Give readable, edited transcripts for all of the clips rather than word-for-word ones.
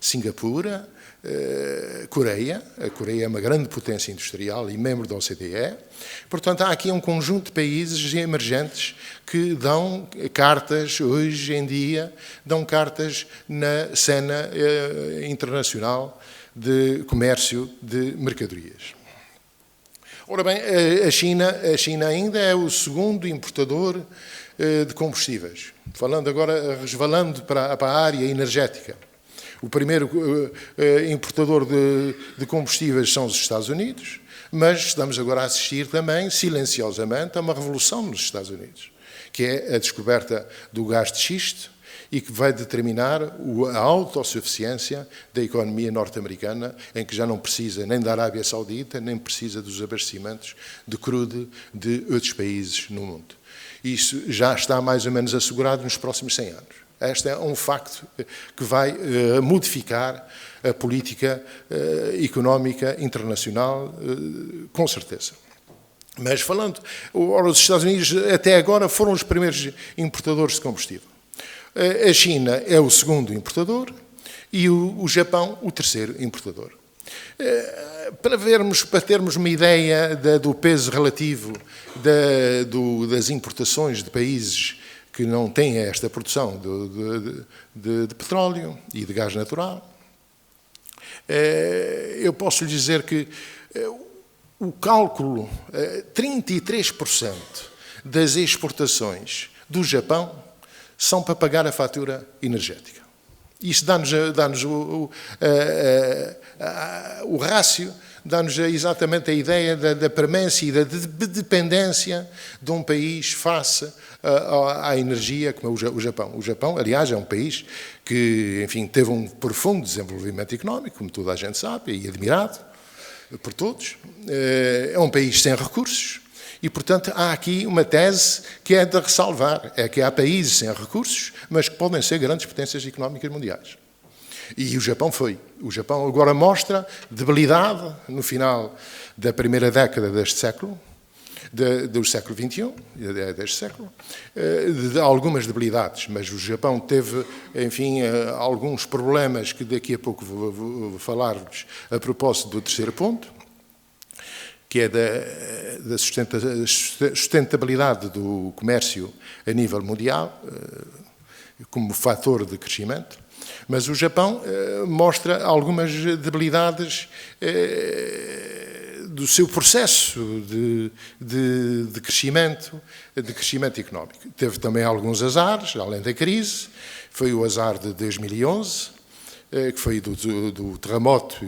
Singapura, Coreia. A Coreia é uma grande potência industrial e membro da OCDE. Portanto, há aqui um conjunto de países emergentes que dão cartas, hoje em dia, dão cartas na cena internacional de comércio de mercadorias. Ora bem, a China ainda é o segundo importador de combustíveis. Falando agora, resvalando para a área energética. O primeiro importador de combustíveis são os Estados Unidos, mas estamos agora a assistir também, silenciosamente, a uma revolução nos Estados Unidos, que é a descoberta do gás de xisto e que vai determinar a autossuficiência da economia norte-americana, em que já não precisa nem da Arábia Saudita, nem precisa dos abastecimentos de crudo de outros países no mundo. Isso já está mais ou menos assegurado nos próximos 100 anos. Este é um facto que vai modificar a política económica internacional, com certeza. Mas falando, os Estados Unidos até agora foram os primeiros importadores de combustível. A China é o segundo importador e o Japão o terceiro importador. Para termos uma ideia do peso relativo das importações de países que não têm esta produção de petróleo e de gás natural, eu posso lhe dizer que o cálculo, 33% das exportações do Japão são para pagar a fatura energética. Isso dá-nos o rácio, dá-nos exatamente a ideia da premência e da dependência de um país face à energia, como é o Japão. O Japão, aliás, é um país que, enfim, teve um profundo desenvolvimento económico, como toda a gente sabe, e admirado por todos. É um país sem recursos. E, portanto, há aqui uma tese que é de ressalvar, é que há países sem recursos, mas que podem ser grandes potências económicas mundiais. E o Japão foi. O Japão agora mostra debilidade no final da primeira década deste século, do século XXI, deste século, de algumas debilidades, mas o Japão teve, enfim, alguns problemas que daqui a pouco vou falar-vos a propósito do terceiro ponto, que é da sustentabilidade do comércio a nível mundial, como fator de crescimento. Mas o Japão mostra algumas debilidades do seu processo de crescimento económico. Teve também alguns azares, além da crise. Foi o azar de 2011, que foi do terremoto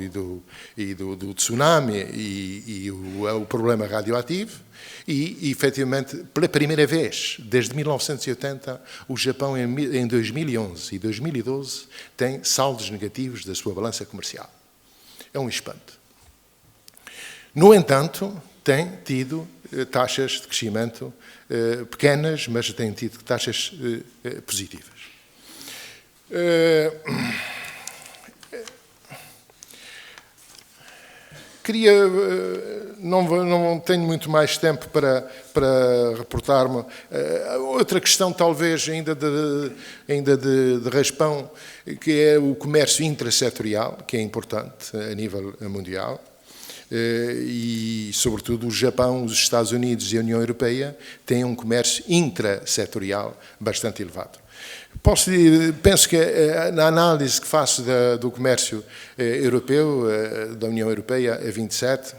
e do tsunami e o problema radioativo. E, efetivamente, pela primeira vez, desde 1980, o Japão, em 2011 e 2012, tem saldos negativos da sua balança comercial. É um espanto. No entanto, tem tido taxas de crescimento pequenas, mas tem tido taxas positivas. Não tenho muito mais tempo para reportar-me. Outra questão, talvez, ainda de raspão, que é o comércio intrasetorial, que é importante a nível mundial. E, sobretudo, o Japão, os Estados Unidos e a União Europeia têm um comércio intrasetorial bastante elevado. Penso que na análise que faço do comércio europeu, da União Europeia, a 27,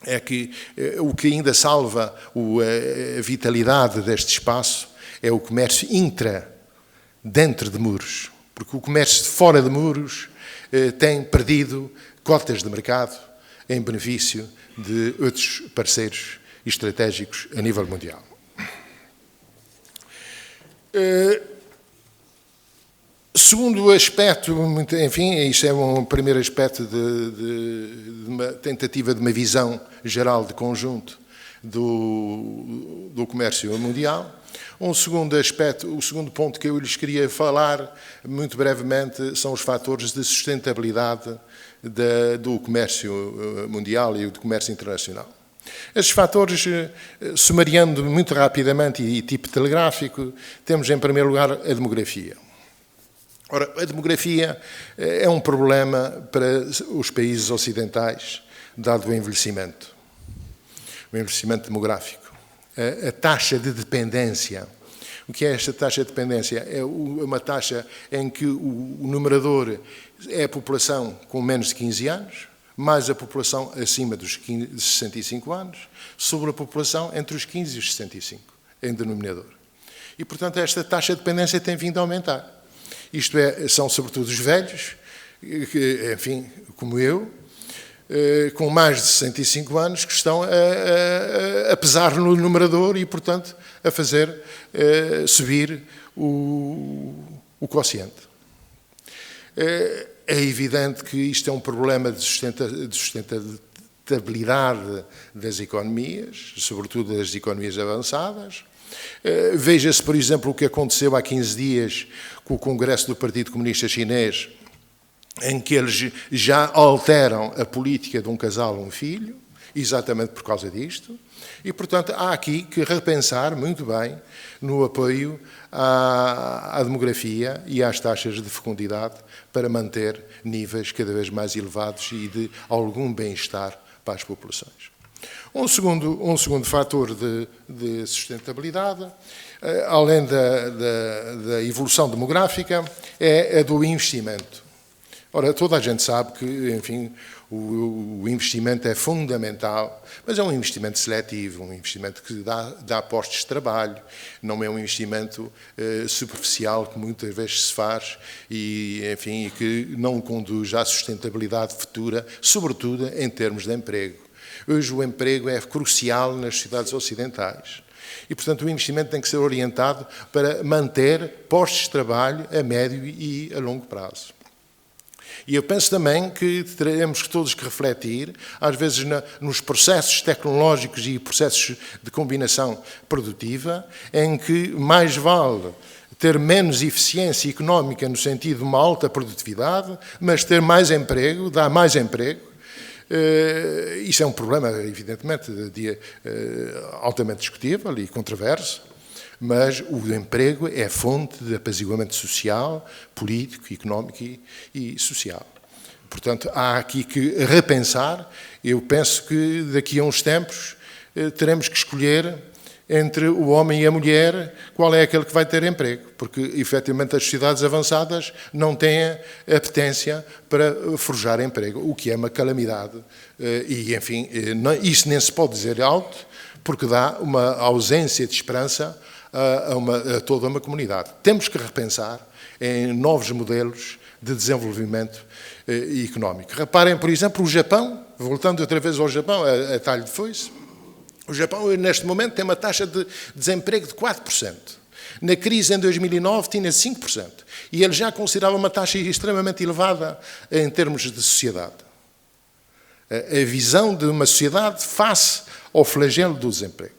é que o que ainda salva a vitalidade deste espaço é o comércio dentro de muros, porque o comércio fora de muros tem perdido cotas de mercado em benefício de outros parceiros estratégicos a nível mundial. Segundo aspecto, enfim, isto é um primeiro aspecto de uma tentativa de uma visão geral de conjunto do comércio mundial. Um segundo aspecto, o segundo ponto que eu lhes queria falar, muito brevemente, são os fatores de sustentabilidade do comércio mundial e do comércio internacional. Estes fatores, sumariando muito rapidamente e tipo telegráfico, temos em primeiro lugar a demografia. Ora, a demografia é um problema para os países ocidentais, dado o envelhecimento demográfico. A taxa de dependência. O que é esta taxa de dependência? É uma taxa em que o numerador é a população com menos de 15 anos, mais a população acima dos 65 anos, sobre a população entre os 15 e os 65, em denominador. E, portanto, esta taxa de dependência tem vindo a aumentar. Isto é, são sobretudo os velhos, que, enfim, como eu, com mais de 65 anos, que estão a pesar no numerador e, portanto, a fazer subir o quociente. É evidente que isto é um problema de sustentabilidade das economias, sobretudo das economias avançadas. Veja-se, por exemplo, o que aconteceu há 15 dias com o Congresso do Partido Comunista Chinês, em que eles já alteram a política de um casal ou um filho, exatamente por causa disto. E, portanto, há aqui que repensar muito bem no apoio à demografia e às taxas de fecundidade para manter níveis cada vez mais elevados e de algum bem-estar para as populações. Um segundo fator de sustentabilidade, além da evolução demográfica, é a do investimento. Ora, toda a gente sabe que, enfim, o investimento é fundamental, mas é um investimento seletivo, um investimento que dá postos de trabalho, não é um investimento superficial que muitas vezes se faz e, enfim, que não conduz à sustentabilidade futura, sobretudo em termos de emprego. Hoje o emprego é crucial nas sociedades ocidentais. E, portanto, o investimento tem que ser orientado para manter postos de trabalho a médio e a longo prazo. E eu penso também que teremos todos que refletir, às vezes nos processos tecnológicos e processos de combinação produtiva, em que mais vale ter menos eficiência económica no sentido de uma alta produtividade, mas ter mais emprego, dar mais emprego. Isso é um problema, evidentemente, altamente discutível e controverso, mas o emprego é fonte de apaziguamento social, político, económico e social. Portanto, há aqui que repensar. Eu penso que daqui a uns tempos teremos que escolher entre o homem e a mulher qual é aquele que vai ter emprego, porque, efetivamente, as sociedades avançadas não têm apetência para forjar emprego, o que é uma calamidade. E, enfim, isso nem se pode dizer alto, porque dá uma ausência de esperança a toda uma comunidade. Temos que repensar em novos modelos de desenvolvimento económico. Reparem, por exemplo, o Japão, voltando outra vez ao Japão, a talho de foice, o Japão, neste momento, tem uma taxa de desemprego de 4%. Na crise, em 2009, tinha 5%. E ele já considerava uma taxa extremamente elevada em termos de sociedade. A visão de uma sociedade face ao flagelo do desemprego.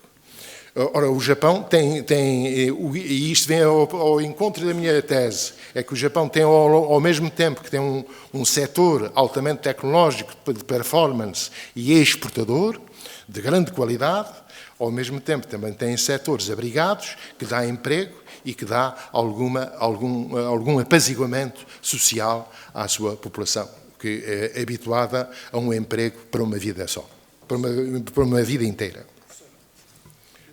Ora, o Japão e isto vem ao encontro da minha tese, é que o Japão tem, ao mesmo tempo que tem um setor altamente tecnológico de performance e exportador, de grande qualidade, ao mesmo tempo também tem setores abrigados, que dá emprego e que dá algum apaziguamento social à sua população, que é habituada a um emprego para uma vida só, para uma vida inteira.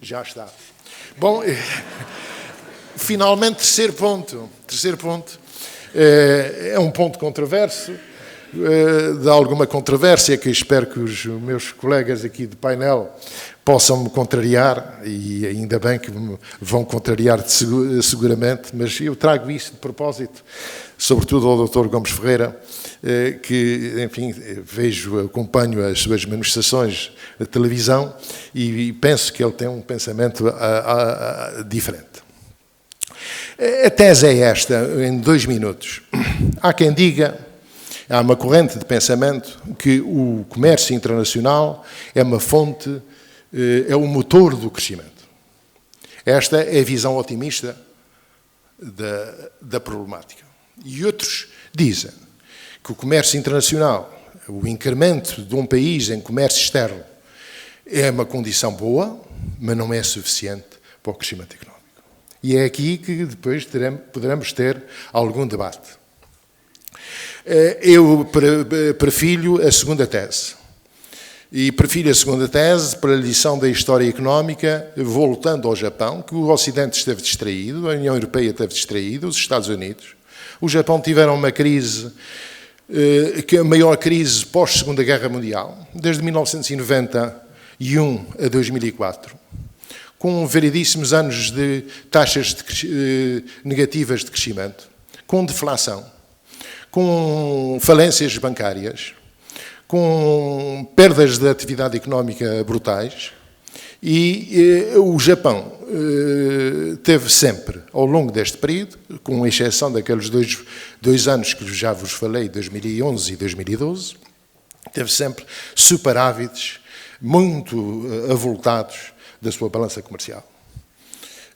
Já está. Bom, finalmente, terceiro ponto. É um ponto controverso, de alguma controvérsia, que espero que os meus colegas aqui de painel possam me contrariar, e ainda bem que me vão contrariar seguramente, mas eu trago isso de propósito, sobretudo ao Dr. Gomes Ferreira, que, enfim, acompanho as suas manifestações na televisão e penso que ele tem um pensamento diferente. A tese é esta, em 2 minutos. Há quem diga, há uma corrente de pensamento que o comércio internacional é uma fonte, é o motor do crescimento. Esta é a visão otimista da problemática. E outros dizem que o comércio internacional, o incremento de um país em comércio externo, é uma condição boa, mas não é suficiente para o crescimento económico. E é aqui que depois poderemos ter algum debate. Eu prefiro a segunda tese. E prefiro a segunda tese para a lição da história económica, voltando ao Japão, que o Ocidente esteve distraído, a União Europeia esteve distraída, os Estados Unidos. O Japão tiveram uma crise, que é a maior crise pós-Segunda Guerra Mundial, desde 1991 a 2004, com variedíssimos anos de taxas negativas de crescimento, com deflação, com falências bancárias, com perdas de atividade económica brutais, e o Japão teve sempre, ao longo deste período, com exceção daqueles dois anos que já vos falei, 2011 e 2012, teve sempre superávites muito avultados da sua balança comercial.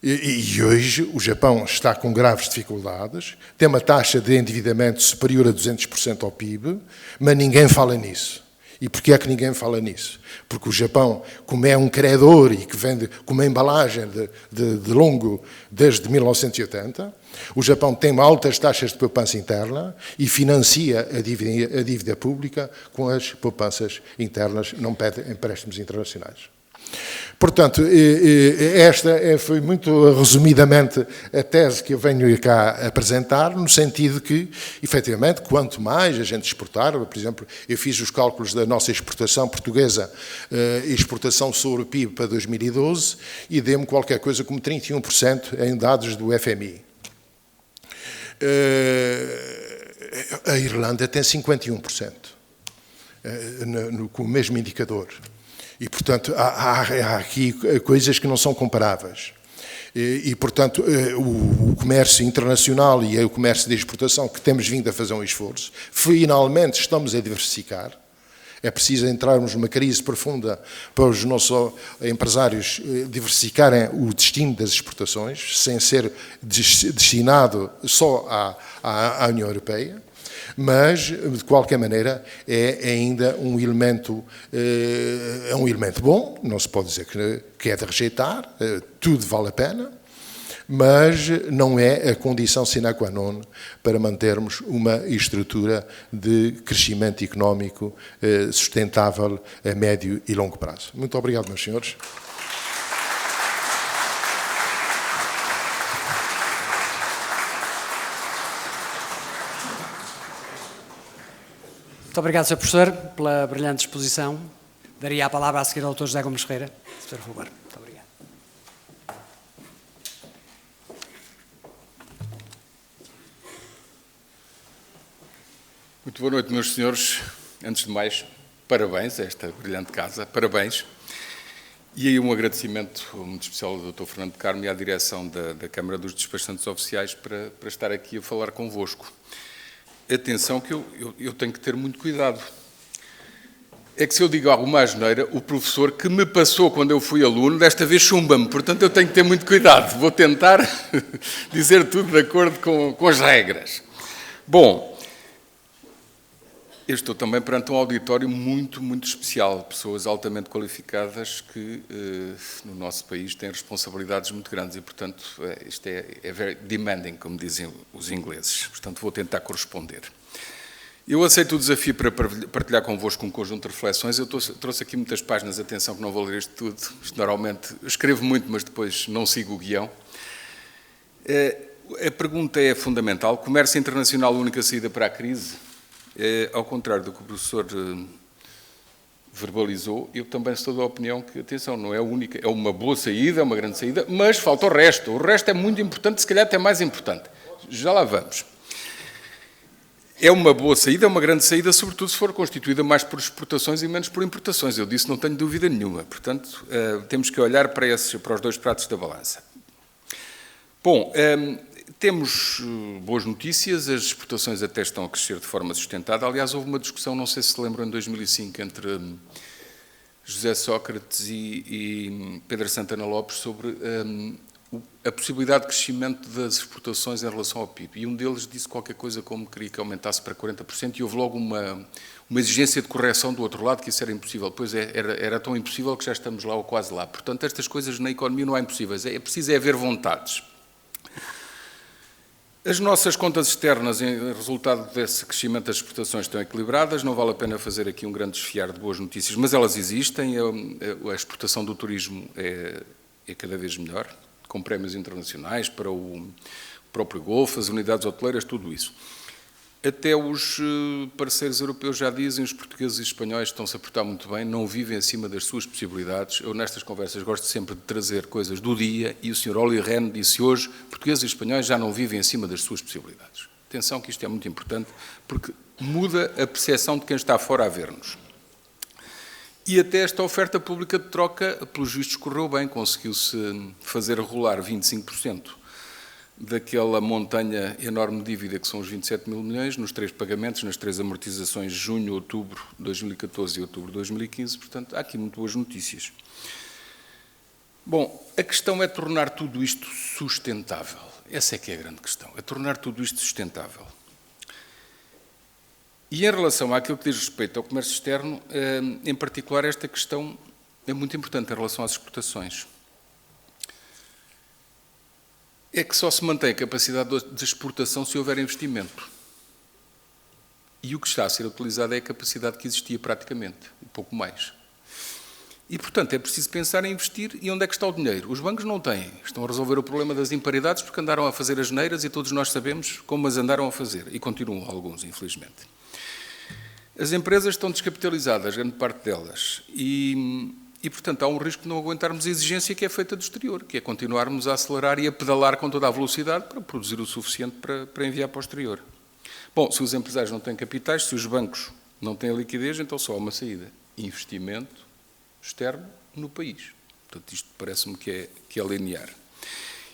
E hoje o Japão está com graves dificuldades, tem uma taxa de endividamento superior a 200% ao PIB, mas ninguém fala nisso. E porquê é que ninguém fala nisso? Porque o Japão, como é um credor e que vende com uma embalagem de longo desde 1980, o Japão tem altas taxas de poupança interna e financia a dívida pública com as poupanças internas, não pede empréstimos internacionais. Portanto, esta foi muito resumidamente a tese que eu venho cá apresentar, no sentido que, efetivamente, quanto mais a gente exportar, por exemplo, eu fiz os cálculos da nossa exportação portuguesa, exportação sobre o PIB para 2012, e deu-me qualquer coisa como 31% em dados do FMI. A Irlanda tem 51%, com o mesmo indicador. E, portanto, há aqui coisas que não são comparáveis. Portanto, o comércio internacional e o comércio de exportação, que temos vindo a fazer um esforço, finalmente estamos a diversificar. É preciso entrarmos numa crise profunda para os nossos empresários diversificarem o destino das exportações, sem ser destinado só à União Europeia. Mas, de qualquer maneira, é ainda um elemento bom, não se pode dizer que é de rejeitar, tudo vale a pena, mas não é a condição sine qua non para mantermos uma estrutura de crescimento económico sustentável a médio e longo prazo. Muito obrigado, meus senhores. Muito obrigado, Sr. Professor, pela brilhante exposição. Daria a palavra a seguir ao Dr. José Gomes Ferreira, se for favor. Muito obrigado. Muito boa noite, meus senhores. Antes de mais, parabéns a esta brilhante casa, parabéns. E aí um agradecimento muito especial ao Dr. Fernando Carmo e à direção da Câmara dos Despachantes Oficiais para estar aqui a falar convosco. Atenção que eu tenho que ter muito cuidado. É que se eu digo alguma asneira, o professor que me passou quando eu fui aluno, desta vez chumba-me, portanto eu tenho que ter muito cuidado. Vou tentar dizer tudo de acordo com as regras. Bom, eu estou também perante um auditório muito, muito especial, pessoas altamente qualificadas que no nosso país têm responsabilidades muito grandes e, portanto, isto é very demanding, como dizem os ingleses. Portanto, vou tentar corresponder. Eu aceito o desafio para partilhar convosco um conjunto de reflexões. Eu trouxe aqui muitas páginas, atenção que não vou ler isto tudo. Normalmente escrevo muito, mas depois não sigo o guião. A pergunta é fundamental. Comércio internacional, única saída para a crise? Ao contrário do que o professor verbalizou, eu também estou da opinião que, atenção, não é a única, é uma boa saída, é uma grande saída, mas falta o resto. O resto é muito importante, se calhar até mais importante. Já lá vamos. É uma boa saída, é uma grande saída, sobretudo se for constituída mais por exportações e menos por importações. Eu disso não tenho dúvida nenhuma. Portanto, temos que olhar para os dois pratos da balança. Bom, temos boas notícias, as exportações até estão a crescer de forma sustentada. Aliás, houve uma discussão, não sei se se lembram, em 2005, entre José Sócrates e Pedro Santana Lopes sobre a possibilidade de crescimento das exportações em relação ao PIB. E um deles disse qualquer coisa como que queria que aumentasse para 40% e houve logo uma exigência de correção do outro lado, que isso era impossível. Pois era tão impossível que já estamos lá ou quase lá. Portanto, estas coisas na economia não há impossíveis. É preciso haver vontades. As nossas contas externas, em resultado desse crescimento das exportações, estão equilibradas. Não vale a pena fazer aqui um grande desfiar de boas notícias, mas elas existem. A exportação do turismo é cada vez melhor, com prémios internacionais para o próprio Golfo, as unidades hoteleiras, tudo isso. Até os parceiros europeus já dizem, os portugueses e espanhóis estão-se a portar muito bem, não vivem acima das suas possibilidades. Eu, nestas conversas, gosto sempre de trazer coisas do dia, e o Sr. Olli Rehn disse hoje, portugueses e espanhóis já não vivem acima das suas possibilidades. Atenção que isto é muito importante, porque muda a percepção de quem está fora a ver-nos. E até esta oferta pública de troca, pelos vistos, correu bem, conseguiu-se fazer rolar 25%. Daquela montanha enorme de dívida que são os 27 mil milhões, nos 3 pagamentos, nas 3 amortizações, junho, outubro de 2014 e outubro de 2015, portanto, há aqui muito boas notícias. Bom, a questão é tornar tudo isto sustentável. Essa é que é a grande questão, é tornar tudo isto sustentável. E em relação àquilo que diz respeito ao comércio externo, em particular, esta questão é muito importante em relação às exportações. É que só se mantém a capacidade de exportação se houver investimento. E o que está a ser utilizado é a capacidade que existia praticamente, um pouco mais. E, portanto, é preciso pensar em investir. E onde é que está o dinheiro? Os bancos não têm. Estão a resolver o problema das imparidades porque andaram a fazer as neiras e todos nós sabemos como as andaram a fazer. E continuam alguns, infelizmente. As empresas estão descapitalizadas, grande parte delas. E, portanto, há um risco de não aguentarmos a exigência que é feita do exterior, que é continuarmos a acelerar e a pedalar com toda a velocidade para produzir o suficiente para enviar para o exterior. Bom, se os empresários não têm capitais, se os bancos não têm liquidez, então só há uma saída. Investimento externo no país. Portanto, isto parece-me que é linear.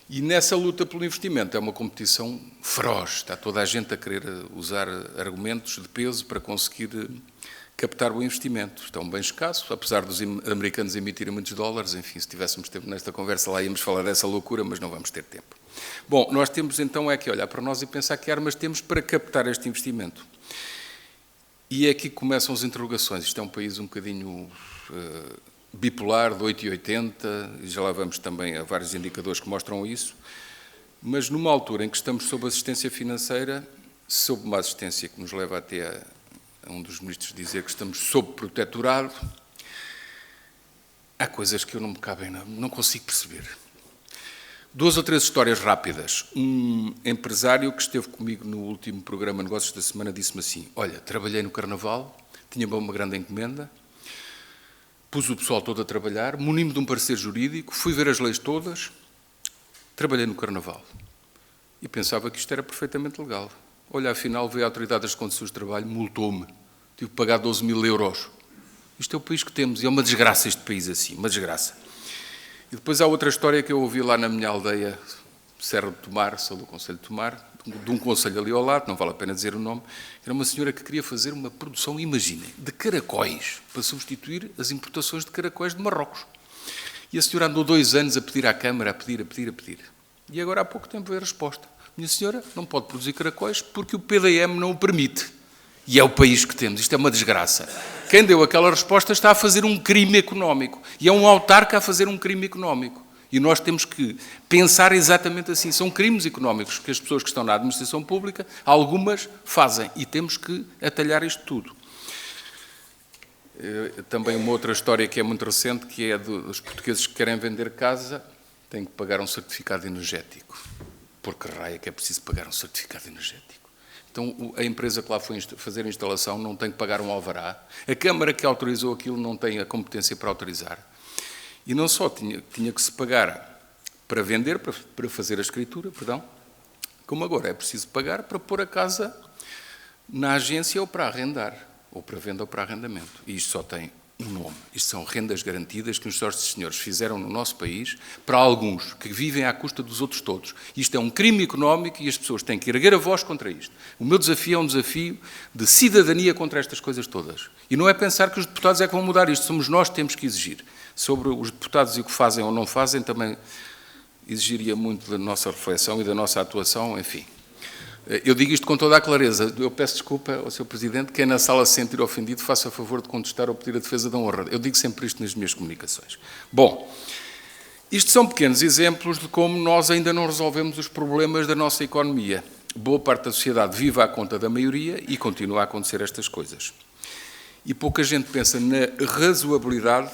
E nessa luta pelo investimento é uma competição feroz. Está toda a gente a querer usar argumentos de peso para conseguir captar o investimento. Estão bem escassos, apesar dos americanos emitirem muitos dólares. Enfim, se tivéssemos tempo nesta conversa lá íamos falar dessa loucura, mas não vamos ter tempo. Bom, nós temos então é que olhar para nós e pensar que armas temos para captar este investimento. E é aqui que começam as interrogações. Isto é um país um bocadinho bipolar, de 8 e 80, e já lá vamos também a vários indicadores que mostram isso, mas numa altura em que estamos sob assistência financeira, sob uma assistência que nos leva até a um dos ministros dizer que estamos sob protetorado, há coisas que eu não me cabem, não consigo perceber. 2 ou 3 histórias rápidas. Um empresário que esteve comigo no último programa Negócios da Semana disse-me assim, olha, trabalhei no Carnaval, tinha uma grande encomenda, pus o pessoal todo a trabalhar, muni-me de um parecer jurídico, fui ver as leis todas, trabalhei no Carnaval. E pensava que isto era perfeitamente legal. Olha, afinal, veio a Autoridade das Condições de Trabalho, multou-me. Tive que pagar 12 mil euros. Isto é o país que temos, e é uma desgraça este país assim, uma desgraça. E depois há outra história que eu ouvi lá na minha aldeia, Serra de Tomar, sou do Conselho de Tomar, de um conselho ali ao lado, não vale a pena dizer o nome, era uma senhora que queria fazer uma produção, imaginem, de caracóis, para substituir as importações de caracóis de Marrocos. E a senhora andou 2 anos a pedir à Câmara, a pedir. E agora há pouco tempo veio a resposta. Minha senhora não pode produzir caracóis porque o PDM não o permite. E é o país que temos, isto é uma desgraça. Quem deu aquela resposta está a fazer um crime económico. E é um autarca a fazer um crime económico. E nós temos que pensar exatamente assim. São crimes económicos que as pessoas que estão na administração pública, algumas fazem. E temos que atalhar isto tudo. Também uma outra história que é muito recente, que é dos portugueses que querem vender casa, têm que pagar um certificado energético. Por que raio é que é preciso pagar um certificado energético? Então, a empresa que lá foi fazer a instalação não tem que pagar um alvará. A Câmara que autorizou aquilo não tem a competência para autorizar. E não só tinha que se pagar para vender, para fazer a escritura, como agora é preciso pagar para pôr a casa na agência ou para arrendar, ou para venda ou para arrendamento. E isto só tem um nome. Isto são rendas garantidas que os senhores fizeram no nosso país para alguns que vivem à custa dos outros todos. Isto é um crime económico e as pessoas têm que erguer a voz contra isto. O meu desafio é um desafio de cidadania contra estas coisas todas. E não é pensar que os deputados é que vão mudar isto, somos nós que temos que exigir. Sobre os deputados e o que fazem ou não fazem, também exigiria muito da nossa reflexão e da nossa atuação, enfim. Eu digo isto com toda a clareza. Eu peço desculpa ao Sr. Presidente, quem na sala se sentir ofendido, faça a favor de contestar ou pedir a defesa da honra. Eu digo sempre isto nas minhas comunicações. Bom, isto são pequenos exemplos de como nós ainda não resolvemos os problemas da nossa economia. boa parte da sociedade vive à conta da maioria e continua a acontecer estas coisas. E pouca gente pensa na razoabilidade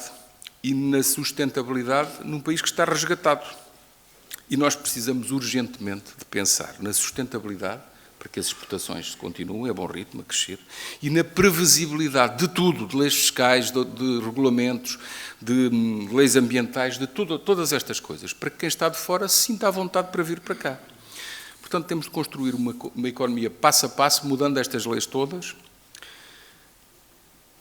e na sustentabilidade num país que está resgatado. E nós precisamos urgentemente de pensar na sustentabilidade, para que as exportações continuem a bom ritmo, a crescer, e na previsibilidade de tudo, de leis fiscais, de regulamentos, de leis ambientais, de tudo, todas estas coisas, para que quem está de fora se sinta à vontade para vir para cá. Portanto, temos de construir uma economia passo a passo, mudando estas leis todas,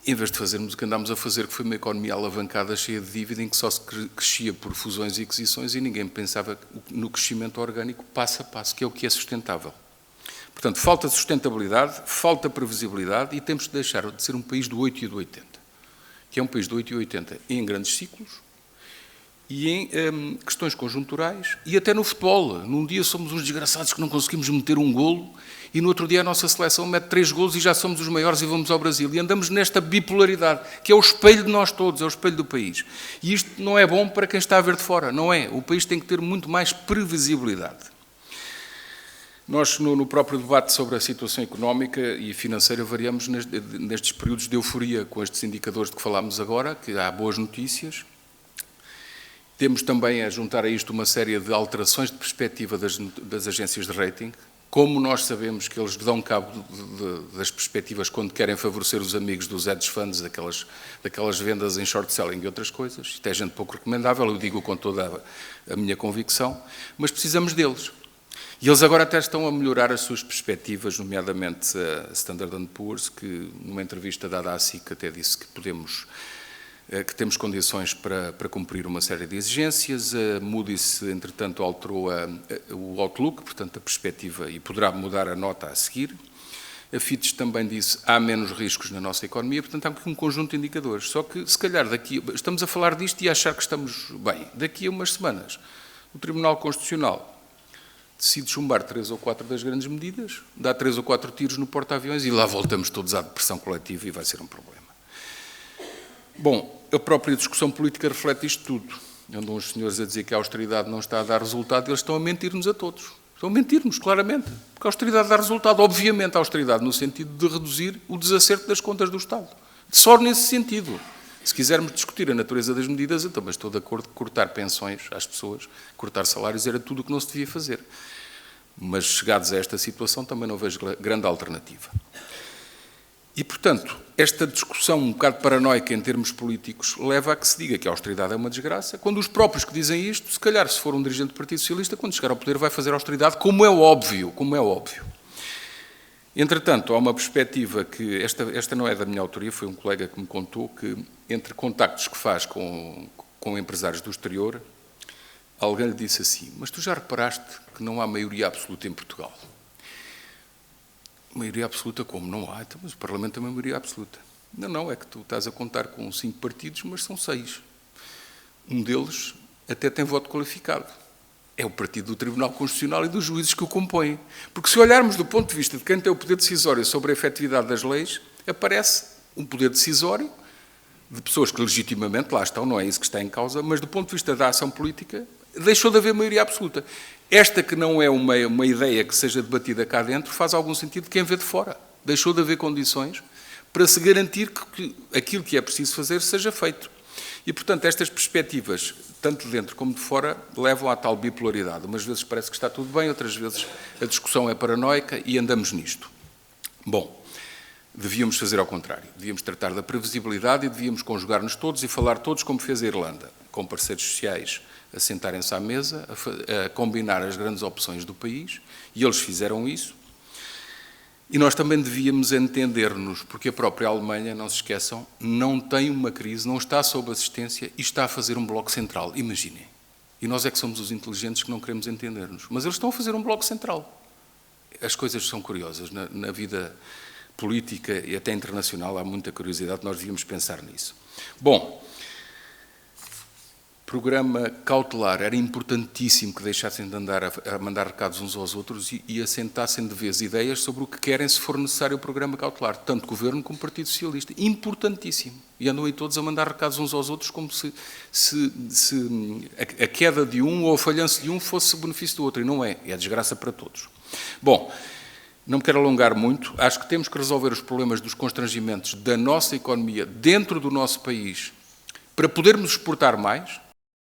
em vez de fazermos o que andámos a fazer, que foi uma economia alavancada, cheia de dívida, em que só se crescia por fusões e aquisições e ninguém pensava no crescimento orgânico passo a passo, que é o que é sustentável. Portanto, falta sustentabilidade, falta previsibilidade e temos de deixar de ser um país do 8 e do 80, que é um país do 8 e 80 em grandes ciclos e em questões conjunturais e até no futebol. Num dia somos uns desgraçados que não conseguimos meter um golo e no outro dia a nossa seleção mete 3 golos e já somos os maiores e vamos ao Brasil. E andamos nesta bipolaridade, que é o espelho de nós todos, é o espelho do país. E isto não é bom para quem está a ver de fora, não é? O país tem que ter muito mais previsibilidade. Nós, no próprio debate sobre a situação económica e financeira, variamos nestes períodos de euforia com estes indicadores de que falámos agora, que há boas notícias. Temos também a juntar a isto uma série de alterações de perspectiva das agências de rating. Como nós sabemos que eles dão cabo das perspectivas quando querem favorecer os amigos dos hedge funds, daquelas vendas em short selling e outras coisas. Isto é gente pouco recomendável, eu digo com toda a minha convicção, mas precisamos deles. E eles agora até estão a melhorar as suas perspectivas, nomeadamente a Standard & Poor's, que numa entrevista dada à SIC até disse que temos condições para cumprir uma série de exigências. A Moody's, entretanto, alterou o outlook, portanto, a perspectiva, e poderá mudar a nota a seguir. A Fitch também disse que há menos riscos na nossa economia, portanto, há aqui um conjunto de indicadores. Só que, se calhar, estamos a falar disto e a achar que estamos bem. Daqui a umas semanas, o Tribunal Constitucional decide chumbar 3 ou 4 das grandes medidas, dá 3 ou 4 tiros no porta-aviões e lá voltamos todos à depressão coletiva e vai ser um problema. Bom, a própria discussão política reflete isto tudo. Andam os senhores a dizer que a austeridade não está a dar resultado e eles estão a mentir-nos a todos. Estão a mentir-nos, claramente. Porque a austeridade dá resultado. Obviamente a austeridade no sentido de reduzir o desacerto das contas do Estado. Só nesse sentido. Se quisermos discutir a natureza das medidas, eu também estou de acordo que cortar pensões às pessoas, cortar salários, era tudo o que não se devia fazer. Mas, chegados a esta situação, também não vejo grande alternativa. E, portanto, esta discussão um bocado paranoica em termos políticos leva a que se diga que a austeridade é uma desgraça, quando os próprios que dizem isto, se calhar, se for um dirigente do Partido Socialista, quando chegar ao poder vai fazer austeridade, como é óbvio. Entretanto, há uma perspectiva que, esta não é da minha autoria, foi um colega que me contou, que entre contactos que faz com empresários do exterior, alguém lhe disse assim, mas tu já reparaste que não há maioria absoluta em Portugal? Maioria absoluta como? Não há, então, mas o Parlamento tem uma maioria absoluta. Não, é que tu estás a contar com 5 partidos, mas são 6. Um deles até tem voto qualificado. É o partido do Tribunal Constitucional e dos juízes que o compõem. Porque se olharmos do ponto de vista de quem tem o poder decisório sobre a efetividade das leis, aparece um poder decisório de pessoas que legitimamente lá estão, não é isso que está em causa, mas do ponto de vista da ação política, deixou de haver maioria absoluta. Esta que não é uma ideia que seja debatida cá dentro, faz algum sentido quem vê de fora. Deixou de haver condições para se garantir que aquilo que é preciso fazer seja feito. E, portanto, estas perspectivas, tanto de dentro como de fora, levam à tal bipolaridade. Umas vezes parece que está tudo bem, outras vezes a discussão é paranoica e andamos nisto. Bom, devíamos fazer ao contrário. Devíamos tratar da previsibilidade e devíamos conjugar-nos todos e falar todos como fez a Irlanda, com parceiros sociais a sentarem-se à mesa, a combinar as grandes opções do país, e eles fizeram isso. E nós também devíamos entender-nos, porque a própria Alemanha, não se esqueçam, não tem uma crise, não está sob assistência e está a fazer um bloco central. Imaginem. E nós é que somos os inteligentes que não queremos entender-nos. Mas eles estão a fazer um bloco central. As coisas são curiosas. Na vida política e até internacional há muita curiosidade, nós devíamos pensar nisso. Bom, programa cautelar era importantíssimo que deixassem de andar a mandar recados uns aos outros e assentassem de vez ideias sobre o que querem se for necessário o programa cautelar, tanto Governo como Partido Socialista. Importantíssimo. E andam aí todos a mandar recados uns aos outros como se a queda de um ou o falhanço de um fosse benefício do outro. E não é. É desgraça para todos. Bom, não me quero alongar muito. Acho que temos que resolver os problemas dos constrangimentos da nossa economia dentro do nosso país para podermos exportar mais.